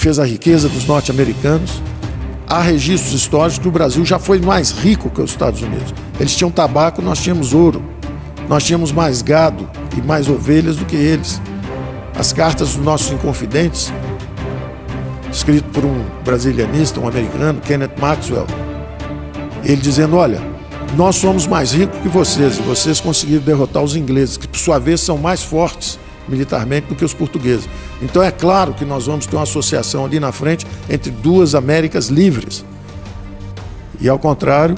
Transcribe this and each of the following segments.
fez a riqueza dos norte-americanos. Há registros históricos que o Brasil já foi mais rico que os Estados Unidos. Eles tinham tabaco, nós tínhamos ouro. Nós tínhamos mais gado e mais ovelhas do que eles. As cartas dos nossos inconfidentes, escrito por um brasilianista, um americano, Kenneth Maxwell, ele dizendo, olha, nós somos mais ricos que vocês, e vocês conseguiram derrotar os ingleses, que por sua vez são mais fortes militarmente do que os portugueses. Então é claro que nós vamos ter uma associação ali na frente entre duas Américas livres. E ao contrário,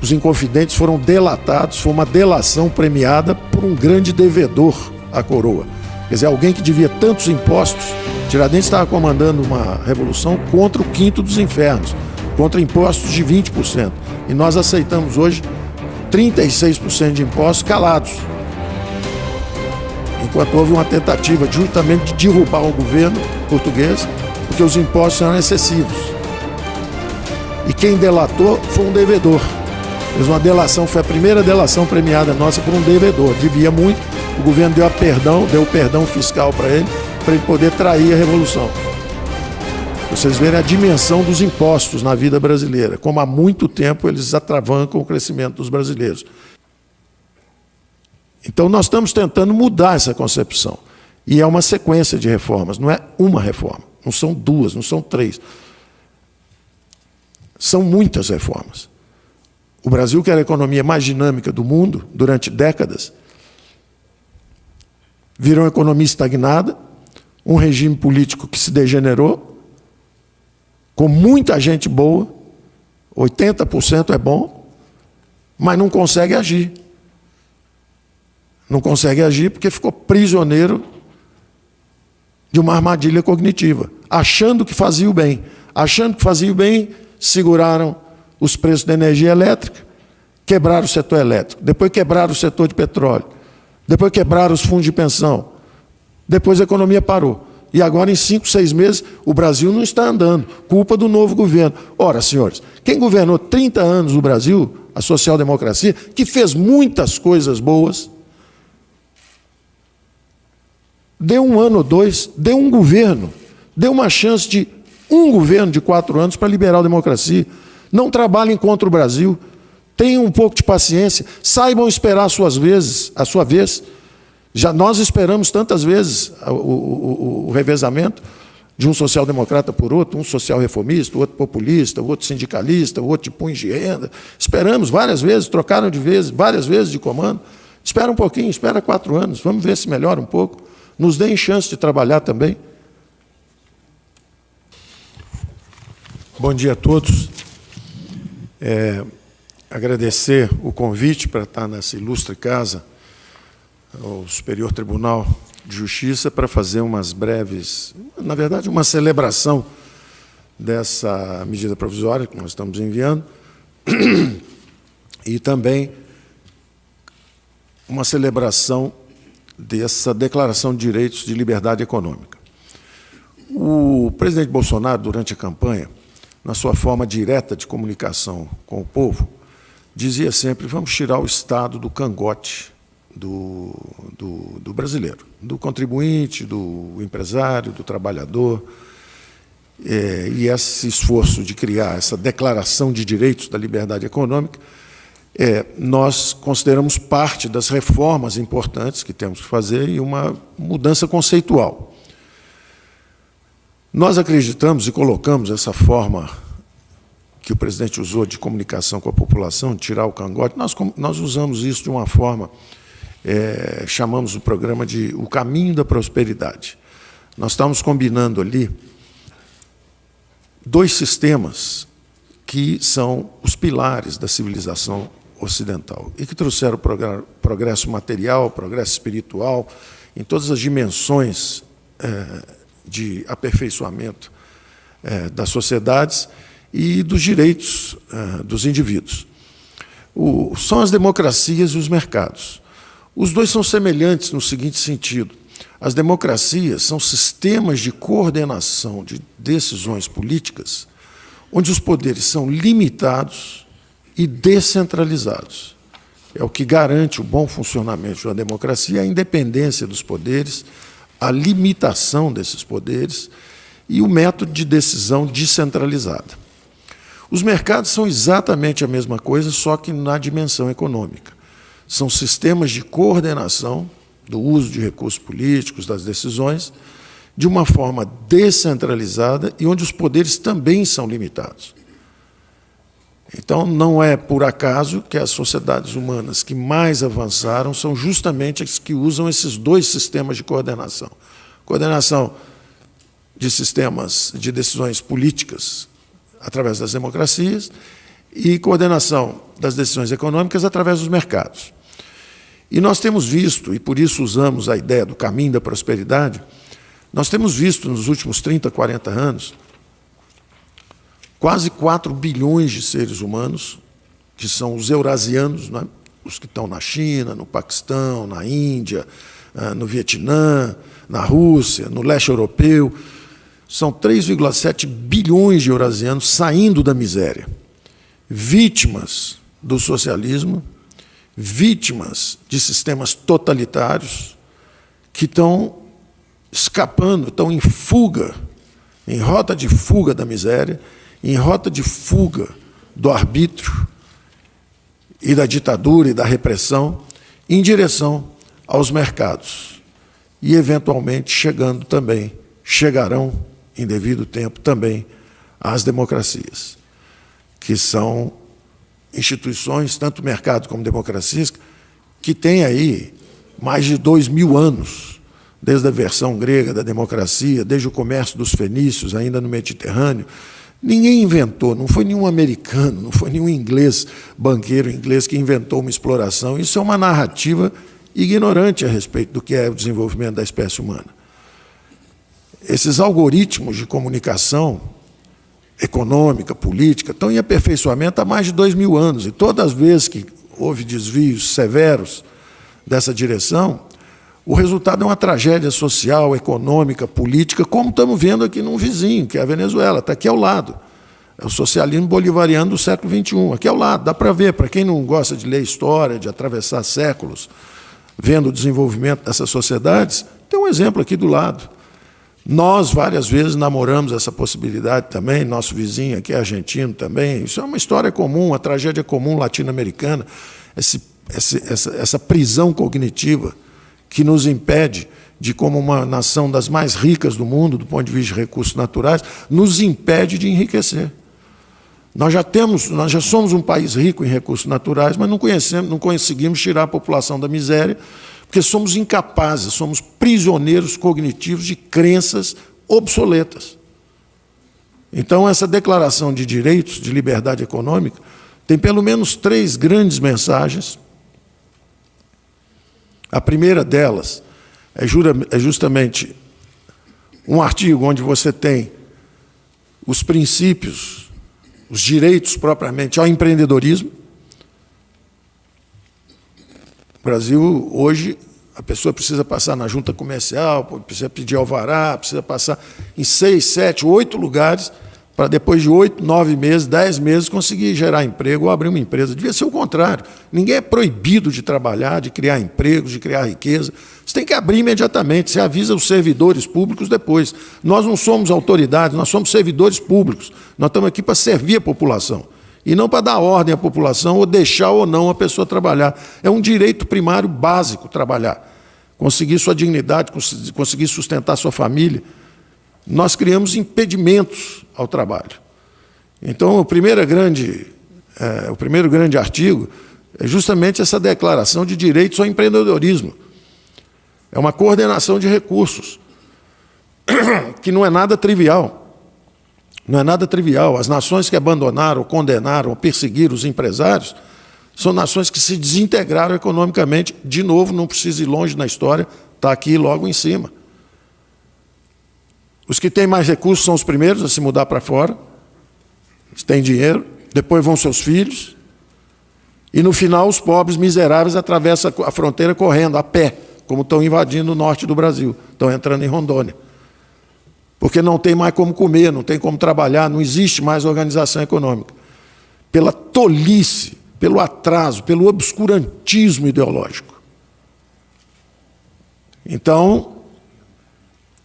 os inconfidentes foram delatados, foi uma delação premiada por um grande devedor à coroa. Quer dizer, alguém que devia tantos impostos. Tiradentes estava comandando uma revolução contra o quinto dos infernos, contra impostos de 20%. E nós aceitamos hoje 36% de impostos calados. Enquanto houve uma tentativa justamente de derrubar o governo português, porque os impostos eram excessivos. E quem delatou foi um devedor. Fez uma delação, foi a primeira delação premiada nossa por um devedor. Devia muito, o governo deu perdão fiscal para ele poder trair a revolução. Vocês verem a dimensão dos impostos na vida brasileira, como há muito tempo eles atravancam o crescimento dos brasileiros. Então nós estamos tentando mudar essa concepção. E é uma sequência de reformas, não é uma reforma, não são duas, não são três. São muitas reformas. O Brasil, que era a economia mais dinâmica do mundo durante décadas, virou uma economia estagnada, um regime político que se degenerou, com muita gente boa, 80% é bom, mas não consegue agir. Não consegue agir porque ficou prisioneiro de uma armadilha cognitiva, achando que fazia o bem. Achando que fazia o bem, seguraram os preços da energia elétrica, quebraram o setor elétrico, depois quebraram o setor de petróleo, depois quebraram os fundos de pensão, depois a economia parou. E agora, em 5, 6 meses, o Brasil não está andando, culpa do novo governo. Ora, senhores, quem governou 30 anos o Brasil, a social-democracia, que fez muitas coisas boas, deu 1 ano ou 2, deu um governo, deu uma chance de um governo de 4 anos para liberar a democracia. Não trabalhem contra o Brasil, tenham um pouco de paciência, saibam esperar a sua vez. Já nós esperamos tantas vezes o revezamento de um social-democrata por outro, um social-reformista, outro populista, outro sindicalista, outro de punhos de renda. Esperamos várias vezes, trocaram de vez, várias vezes de comando. Espera um pouquinho, espera 4 anos, vamos ver se melhora um pouco. Nos deem chance de trabalhar também. Bom dia a todos. Agradecer o convite para estar nessa ilustre casa, ao Superior Tribunal de Justiça, para fazer umas breves, na verdade, uma celebração dessa medida provisória que nós estamos enviando e também uma celebração dessa Declaração de Direitos de Liberdade Econômica. O presidente Bolsonaro, durante a campanha, na sua forma direta de comunicação com o povo, dizia sempre, vamos tirar o Estado do cangote do brasileiro, do contribuinte, do empresário, do trabalhador. E esse esforço de criar essa Declaração de Direitos da Liberdade Econômica, nós consideramos parte das reformas importantes que temos que fazer e uma mudança conceitual. Nós acreditamos e colocamos essa forma que o presidente usou de comunicação com a população, de tirar o cangote, nós usamos isso de uma forma, chamamos o programa de O Caminho da Prosperidade. Nós estamos combinando ali 2 sistemas que são os pilares da civilização ocidental e que trouxeram progresso material, progresso espiritual, em todas as dimensões de aperfeiçoamento das sociedades e dos direitos dos indivíduos. São as democracias e os mercados. Os 2 são semelhantes no seguinte sentido: as democracias são sistemas de coordenação de decisões políticas onde os poderes são limitados e descentralizados. É o que garante o bom funcionamento da democracia, a independência dos poderes, a limitação desses poderes e o método de decisão descentralizada. Os mercados são exatamente a mesma coisa, só que na dimensão econômica. São sistemas de coordenação do uso de recursos políticos, das decisões, de uma forma descentralizada e onde os poderes também são limitados. Então, não é por acaso que as sociedades humanas que mais avançaram são justamente as que usam esses dois sistemas de coordenação. Coordenação de sistemas de decisões políticas através das democracias e coordenação das decisões econômicas através dos mercados. E nós temos visto, e por isso usamos a ideia do caminho da prosperidade, nós temos visto nos últimos 30, 40 anos, quase 4 bilhões de seres humanos, que são os eurasianos, né? Os que estão na China, no Paquistão, na Índia, no Vietnã, na Rússia, no leste europeu. São 3,7 bilhões de eurasianos saindo da miséria, vítimas do socialismo, vítimas de sistemas totalitários que estão escapando, estão em fuga, em rota de fuga da miséria, em rota de fuga do arbítrio e da ditadura e da repressão, em direção aos mercados. E, eventualmente, chegarão, em devido tempo, também às democracias, que são instituições, tanto mercado como democracias, que têm aí mais de 2.000 anos, desde a versão grega da democracia, desde o comércio dos fenícios, ainda no Mediterrâneo. Ninguém inventou, não foi nenhum americano, não foi nenhum inglês, banqueiro inglês, que inventou uma exploração. Isso é uma narrativa ignorante a respeito do que é o desenvolvimento da espécie humana. Esses algoritmos de comunicação econômica, política, estão em aperfeiçoamento há mais de 2.000 anos, e todas as vezes que houve desvios severos dessa direção, o resultado é uma tragédia social, econômica, política, como estamos vendo aqui num vizinho, que é a Venezuela, está aqui ao lado. É o socialismo bolivariano do século XXI, aqui ao lado, dá para ver. Para quem não gosta de ler história, de atravessar séculos, vendo o desenvolvimento dessas sociedades, tem um exemplo aqui do lado. Nós, várias vezes, namoramos essa possibilidade também, nosso vizinho aqui é argentino também. Isso é uma história comum, uma tragédia comum latino-americana, essa prisão cognitiva que nos impede de, como uma nação das mais ricas do mundo, do ponto de vista de recursos naturais, nos impede de enriquecer. Nós já somos um país rico em recursos naturais, mas não conseguimos tirar a população da miséria, porque somos incapazes, somos prisioneiros cognitivos de crenças obsoletas. Então, essa declaração de direitos, de liberdade econômica, tem pelo menos 3 grandes mensagens. A primeira delas é justamente um artigo onde você tem os princípios, os direitos propriamente ao empreendedorismo. No Brasil, hoje, a pessoa precisa passar na junta comercial, precisa pedir alvará, precisa passar em 6, 7, 8 lugares para depois de 8, 9 meses, 10 meses, conseguir gerar emprego ou abrir uma empresa. Devia ser o contrário. Ninguém é proibido de trabalhar, de criar empregos, de criar riqueza. Você tem que abrir imediatamente, você avisa os servidores públicos depois. Nós não somos autoridades, nós somos servidores públicos. Nós estamos aqui para servir a população, e não para dar ordem à população ou deixar ou não a pessoa trabalhar. É um direito primário básico trabalhar, conseguir sua dignidade, conseguir sustentar sua família. Nós criamos impedimentos ao trabalho. Então, o primeiro grande artigo é justamente essa declaração de direitos ao empreendedorismo. É uma coordenação de recursos, que não é nada trivial. Não é nada trivial. As nações que abandonaram, condenaram, perseguiram os empresários são nações que se desintegraram economicamente. De novo, não precisa ir longe na história, está aqui logo em cima. Os que têm mais recursos são os primeiros a se mudar para fora, têm dinheiro, depois vão seus filhos, e no final os pobres miseráveis atravessam a fronteira correndo, a pé, como estão invadindo o norte do Brasil, estão entrando em Rondônia. Porque não tem mais como comer, não tem como trabalhar, não existe mais organização econômica. Pela tolice, pelo atraso, pelo obscurantismo ideológico. Então,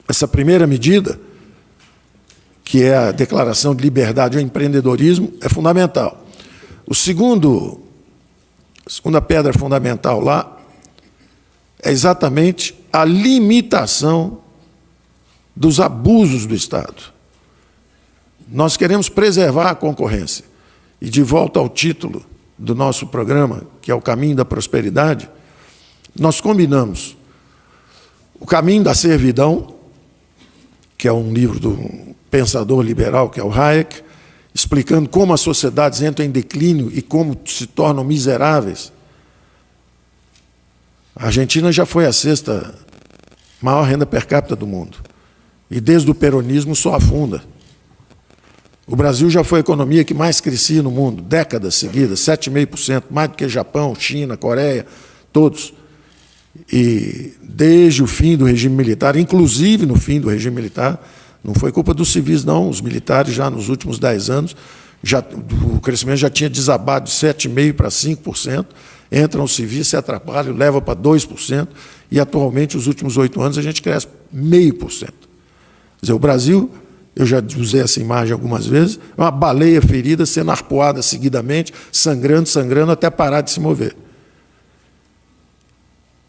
essa primeira medida, que é a Declaração de Liberdade ao Empreendedorismo, é fundamental. A segunda pedra fundamental lá é exatamente a limitação dos abusos do Estado. Nós queremos preservar a concorrência. E, de volta ao título do nosso programa, que é o Caminho da Prosperidade, nós combinamos o caminho da servidão, que é um livro do pensador liberal, que é o Hayek, explicando como as sociedades entram em declínio e como se tornam miseráveis. A Argentina já foi a 6ª maior renda per capita do mundo. E desde o peronismo só afunda. O Brasil já foi a economia que mais crescia no mundo, décadas seguidas, 7,5%, mais do que Japão, China, Coreia, todos. E desde o fim do regime militar, inclusive no fim do regime militar, não foi culpa dos civis, não. Os militares, já nos últimos 10 anos, o crescimento já tinha desabado de 7,5% para 5%. Entram os civis, se atrapalham, leva para 2%, e atualmente, nos últimos 8 anos, a gente cresce 0,5%. Quer dizer, o Brasil, eu já usei essa imagem algumas vezes, é uma baleia ferida sendo arpoada seguidamente, sangrando, até parar de se mover.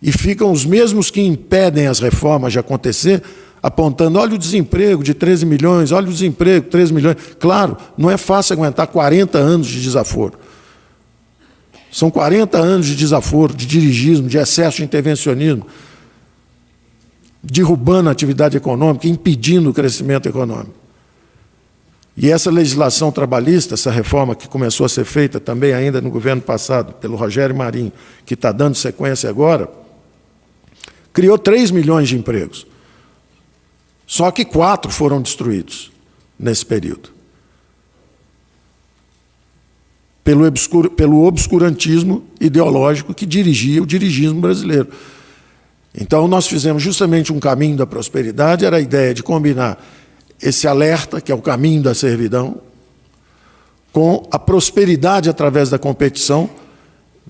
E ficam os mesmos que impedem as reformas de acontecer, apontando, olha o desemprego de 13 milhões, olha o desemprego, 13 milhões. Claro, não é fácil aguentar 40 anos de desaforo. São 40 anos de desaforo, de dirigismo, de excesso de intervencionismo, derrubando a atividade econômica, impedindo o crescimento econômico. E essa legislação trabalhista, essa reforma que começou a ser feita também ainda no governo passado, pelo Rogério Marinho, que está dando sequência agora, criou 3 milhões de empregos. Só que 4 foram destruídos nesse período. Pelo obscurantismo ideológico que dirigia o dirigismo brasileiro. Então, nós fizemos justamente um caminho da prosperidade, era a ideia de combinar esse alerta, que é o caminho da servidão, com a prosperidade através da competição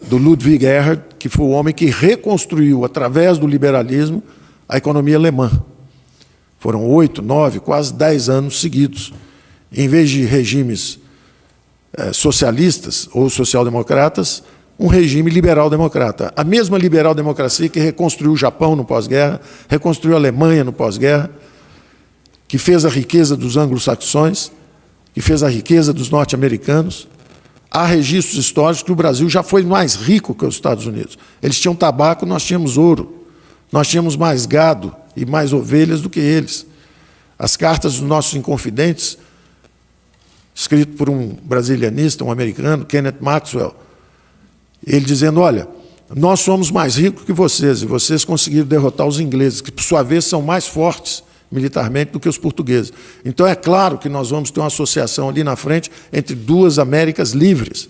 do Ludwig Erhard, que foi o homem que reconstruiu, através do liberalismo, a economia alemã. Foram 8, 9, quase 10 anos seguidos. Em vez de regimes socialistas ou social-democratas, um regime liberal-democrata. A mesma liberal-democracia que reconstruiu o Japão no pós-guerra, reconstruiu a Alemanha no pós-guerra, que fez a riqueza dos anglo-saxões, que fez a riqueza dos norte-americanos. Há registros históricos que o Brasil já foi mais rico que os Estados Unidos. Eles tinham tabaco, nós tínhamos ouro. Nós tínhamos mais gado e mais ovelhas do que eles. As cartas dos nossos inconfidentes, escrito por um brasilianista, um americano, Kenneth Maxwell, ele dizendo, olha, nós somos mais ricos que vocês, e vocês conseguiram derrotar os ingleses, que, por sua vez, são mais fortes militarmente do que os portugueses. Então, é claro que nós vamos ter uma associação ali na frente entre duas Américas livres.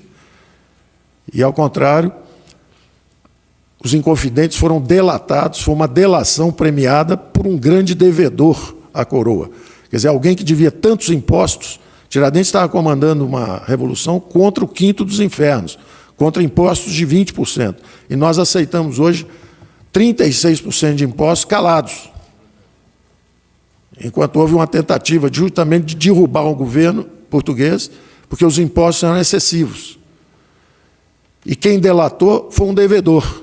E, ao contrário, os inconfidentes foram delatados, foi uma delação premiada por um grande devedor à coroa. Quer dizer, alguém que devia tantos impostos. Tiradentes estava comandando uma revolução contra o quinto dos infernos, contra impostos de 20%. E nós aceitamos hoje 36% de impostos calados. Enquanto houve uma tentativa justamente de derrubar o governo português, porque os impostos eram excessivos. E quem delatou foi um devedor.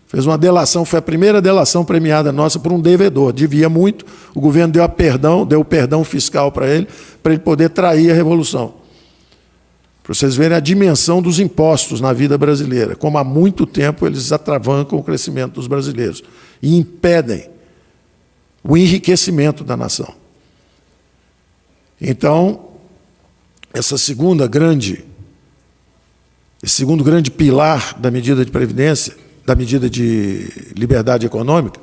Fez uma delação, foi a primeira delação premiada nossa por um devedor. Devia muito, o governo deu perdão fiscal para ele poder trair a Revolução. Para vocês verem a dimensão dos impostos na vida brasileira, como há muito tempo eles atravancam o crescimento dos brasileiros e impedem o enriquecimento da nação. Então, esse segundo grande pilar da medida de previdência, da medida de liberdade econômica,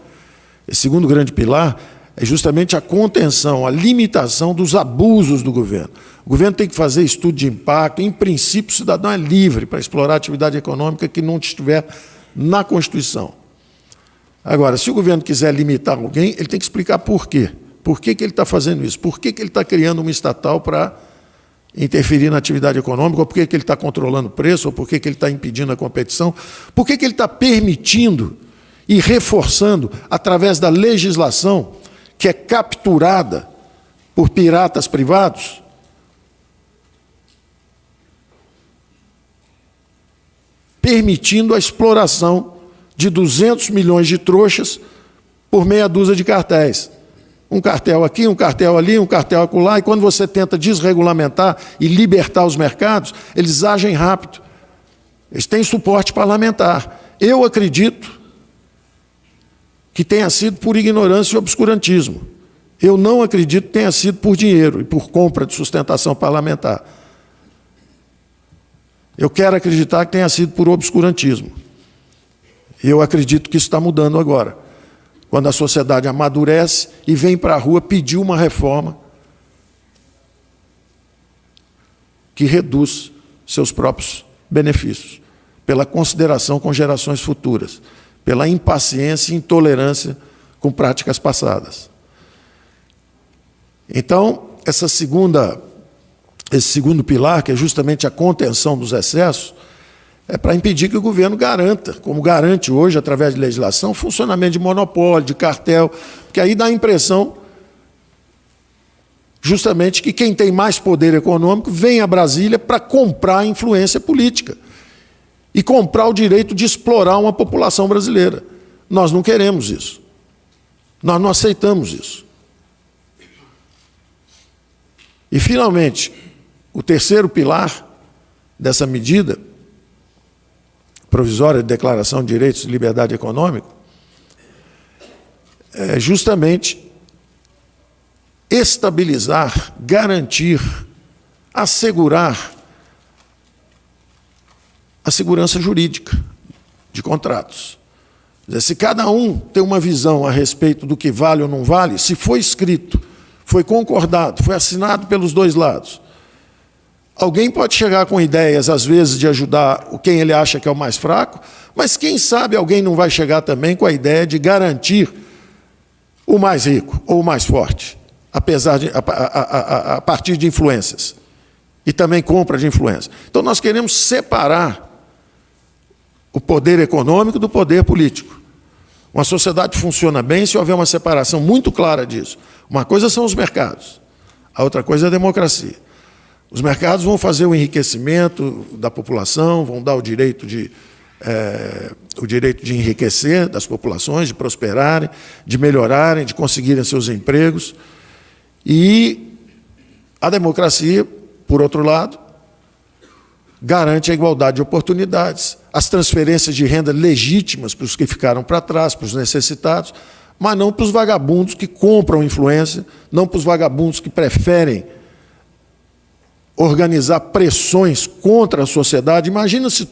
esse segundo grande pilar é justamente a contenção, a limitação dos abusos do governo. O governo tem que fazer estudo de impacto. Em princípio, o cidadão é livre para explorar a atividade econômica que não estiver na Constituição. Agora, se o governo quiser limitar alguém, ele tem que explicar por quê. Por que ele está fazendo isso? Por que ele está criando uma estatal para interferir na atividade econômica? Ou por que ele está controlando o preço? Ou por que ele está impedindo a competição? Por que ele está permitindo e reforçando, através da legislação, que é capturada por piratas privados? Permitindo a exploração de 200 milhões de trouxas por meia dúzia de cartéis. Um cartel aqui, um cartel ali, um cartel acolá, e quando você tenta desregulamentar e libertar os mercados, eles agem rápido. Eles têm suporte parlamentar. Eu acredito que tenha sido por ignorância e obscurantismo. Eu não acredito que tenha sido por dinheiro e por compra de sustentação parlamentar. Eu quero acreditar que tenha sido por obscurantismo. Eu acredito que isso está mudando agora, quando a sociedade amadurece e vem para a rua pedir uma reforma que reduz seus próprios benefícios, pela consideração com gerações futuras, pela impaciência e intolerância com práticas passadas. Então, esse segundo pilar, que é justamente a contenção dos excessos, é para impedir que o governo garanta, como garante hoje, através de legislação, funcionamento de monopólio, de cartel, porque aí dá a impressão, justamente, que quem tem mais poder econômico vem a Brasília para comprar a influência política e comprar o direito de explorar uma população brasileira. Nós não queremos isso. Nós não aceitamos isso. E, finalmente, o terceiro pilar dessa medida provisória de declaração de direitos de liberdade econômica é justamente estabilizar, garantir, assegurar a segurança jurídica de contratos. Quer dizer, se cada um tem uma visão a respeito do que vale ou não vale, se foi escrito, foi concordado, foi assinado pelos dois lados, alguém pode chegar com ideias, às vezes, de ajudar quem ele acha que é o mais fraco, mas quem sabe alguém não vai chegar também com a ideia de garantir o mais rico ou o mais forte, apesar de, a partir de influências, e também compra de influência. Então, nós queremos separar o poder econômico do poder político. Uma sociedade funciona bem se houver uma separação muito clara disso. Uma coisa são os mercados, a outra coisa é a democracia. Os mercados vão fazer o enriquecimento da população, vão dar o direito de enriquecer das populações, de prosperarem, de melhorarem, de conseguirem seus empregos. E a democracia, por outro lado, garante a igualdade de oportunidades, as transferências de renda legítimas para os que ficaram para trás, para os necessitados, mas não para os vagabundos que compram influência, não para os vagabundos que preferem organizar pressões contra a sociedade. Imagina se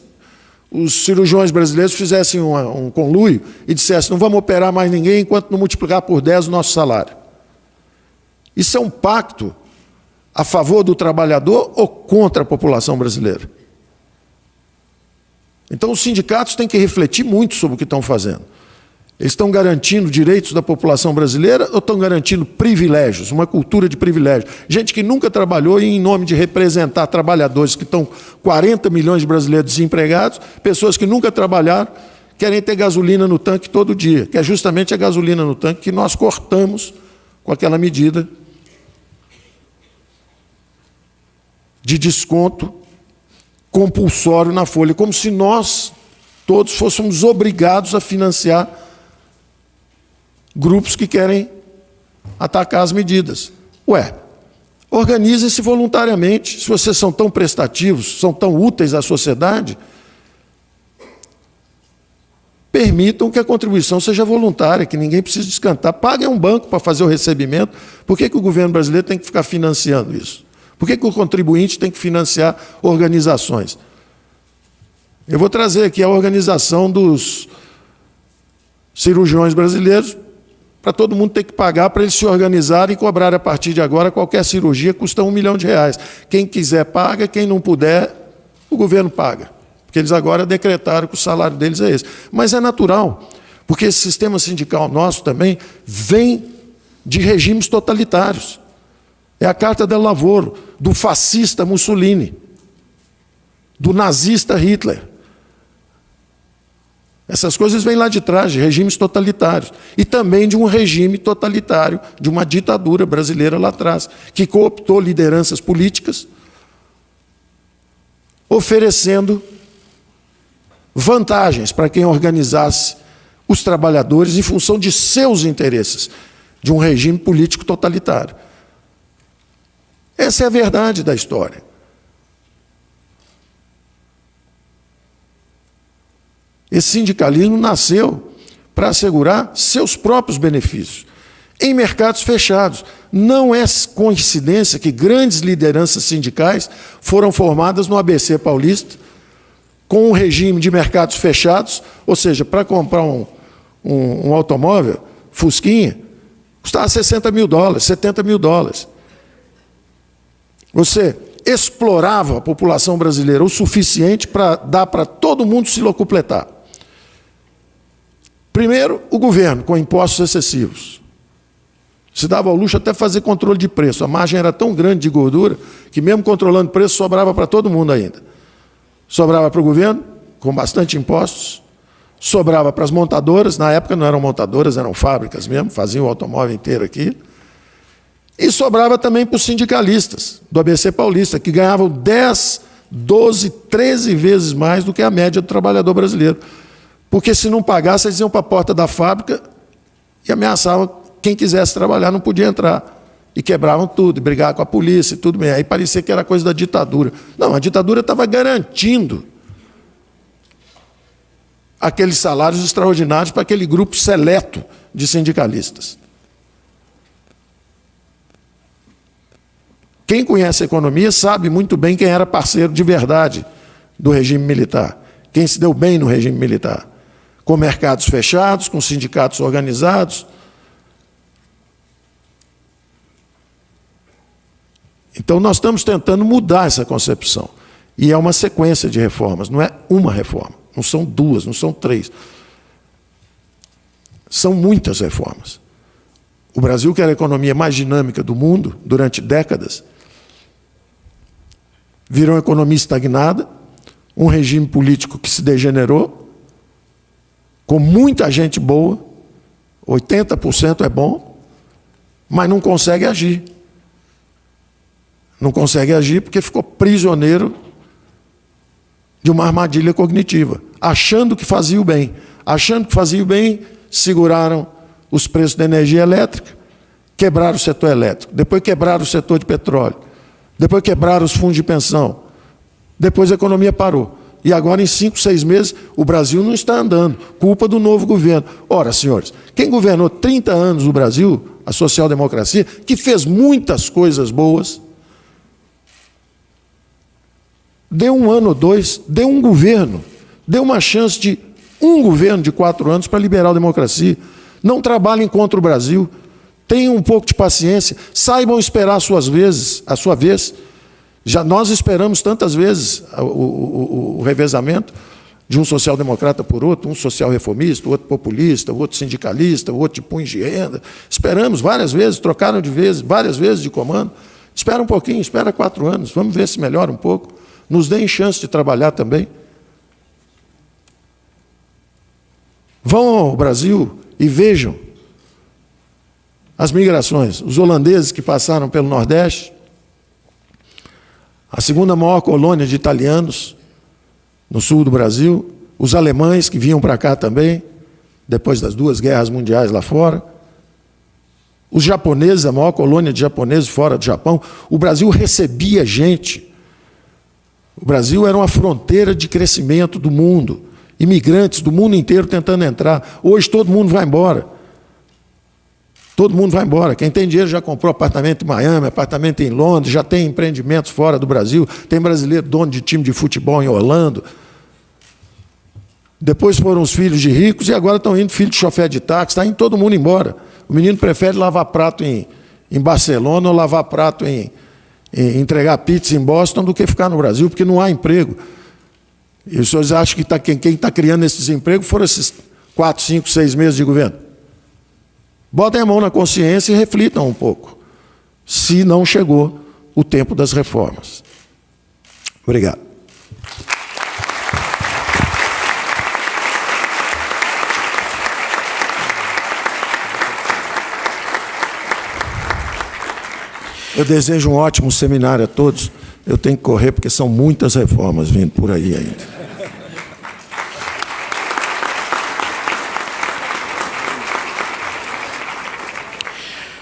os cirurgiões brasileiros fizessem um conluio e dissessem: não vamos operar mais ninguém enquanto não multiplicar por 10 o nosso salário. Isso é um pacto a favor do trabalhador ou contra a população brasileira? Então, os sindicatos têm que refletir muito sobre o que estão fazendo. Eles estão garantindo direitos da população brasileira ou estão garantindo privilégios, uma cultura de privilégios? Gente que nunca trabalhou e, em nome de representar trabalhadores que estão 40 milhões de brasileiros desempregados, pessoas que nunca trabalharam, querem ter gasolina no tanque todo dia, que é justamente a gasolina no tanque que nós cortamos com aquela medida de desconto compulsório na folha, como se nós todos fôssemos obrigados a financiar grupos que querem atacar as medidas. Ué, organizem-se voluntariamente. Se vocês são tão prestativos, são tão úteis à sociedade, permitam que a contribuição seja voluntária, que ninguém precise descantar. Paguem um banco para fazer o recebimento. Por que o governo brasileiro tem que ficar financiando isso? Por que o contribuinte tem que financiar organizações? Eu vou trazer aqui a organização dos cirurgiões brasileiros, para todo mundo ter que pagar para eles se organizarem e cobrar a partir de agora qualquer cirurgia custa R$1 milhão. Quem quiser paga, quem não puder, o governo paga. Porque eles agora decretaram que o salário deles é esse. Mas é natural, porque esse sistema sindical nosso também vem de regimes totalitários. É a Carta del Lavoro, do fascista Mussolini, do nazista Hitler. Essas coisas vêm lá de trás, de regimes totalitários. E também de um regime totalitário, de uma ditadura brasileira lá atrás, que cooptou lideranças políticas, oferecendo vantagens para quem organizasse os trabalhadores em função de seus interesses, de um regime político totalitário. Essa é a verdade da história. Esse sindicalismo nasceu para assegurar seus próprios benefícios em mercados fechados. Não é coincidência que grandes lideranças sindicais foram formadas no ABC paulista, com um regime de mercados fechados, ou seja, para comprar um automóvel, Fusquinha, custava $60 mil, $70 mil. Você explorava a população brasileira o suficiente para dar para todo mundo se locupletar. Primeiro, o governo, com impostos excessivos. Se dava ao luxo até fazer controle de preço. A margem era tão grande de gordura que, mesmo controlando o preço, sobrava para todo mundo ainda. Sobrava para o governo, com bastante impostos. Sobrava para as montadoras. Na época não eram montadoras, eram fábricas mesmo, faziam o automóvel inteiro aqui. E sobrava também para os sindicalistas do ABC paulista, que ganhavam 10, 12, 13 vezes mais do que a média do trabalhador brasileiro. Porque se não pagasse, eles iam para a porta da fábrica e ameaçavam quem quisesse trabalhar, não podia entrar. E quebravam tudo, e brigavam com a polícia e tudo bem. Aí parecia que era coisa da ditadura. Não, a ditadura estava garantindo aqueles salários extraordinários para aquele grupo seleto de sindicalistas. Quem conhece a economia sabe muito bem quem era parceiro de verdade do regime militar. Quem se deu bem no regime militar. Com mercados fechados, com sindicatos organizados. Então, nós estamos tentando mudar essa concepção. E é uma sequência de reformas, não é uma reforma. Não são duas, não são três. São muitas reformas. O Brasil, que era a economia mais dinâmica do mundo durante décadas, virou uma economia estagnada, um regime político que se degenerou, com muita gente boa, 80% é bom, mas não consegue agir. Não consegue agir porque ficou prisioneiro de uma armadilha cognitiva, achando que fazia o bem. Achando que fazia o bem, seguraram os preços da energia elétrica, quebraram o setor elétrico, depois quebraram o setor de petróleo, depois quebraram os fundos de pensão, depois a economia parou. E agora, em 5, 6 meses, o Brasil não está andando, culpa do novo governo. Ora, senhores, quem governou 30 anos no Brasil, a social-democracia, que fez muitas coisas boas, deu 1 ano ou 2, deu um governo, deu uma chance de um governo de 4 anos para liberar a democracia. Não trabalhem contra o Brasil, tenham um pouco de paciência, saibam esperar a sua vez. Já nós esperamos tantas vezes o revezamento de um social-democrata por outro, um social-reformista, o outro populista, o outro sindicalista, o outro de punho de renda. Esperamos várias vezes, trocaram de vez, várias vezes de comando. Espera um pouquinho, espera 4 anos, vamos ver se melhora um pouco. Nos deem chance de trabalhar também. Vão ao Brasil e vejam as migrações. Os holandeses que passaram pelo Nordeste, a segunda maior colônia de italianos no sul do Brasil, os alemães que vinham para cá também, depois das 2 guerras mundiais lá fora, os japoneses, a maior colônia de japoneses fora do Japão. O Brasil recebia gente. O Brasil era uma fronteira de crescimento do mundo, imigrantes do mundo inteiro tentando entrar. Hoje todo mundo vai embora. Todo mundo vai embora. Quem tem dinheiro já comprou apartamento em Miami, apartamento em Londres, já tem empreendimentos fora do Brasil, tem brasileiro dono de time de futebol em Orlando. Depois foram os filhos de ricos e agora estão indo filhos de chofer de táxi, está indo todo mundo embora. O menino prefere lavar prato em Barcelona ou lavar prato em entregar pizza em Boston do que ficar no Brasil, porque não há emprego. E os senhores acham que quem está criando esses empregos foram esses 4, 5, 6 meses de governo? Botem a mão na consciência e reflitam um pouco, se não chegou o tempo das reformas. Obrigado. Eu desejo um ótimo seminário a todos. Eu tenho que correr porque são muitas reformas vindo por aí ainda.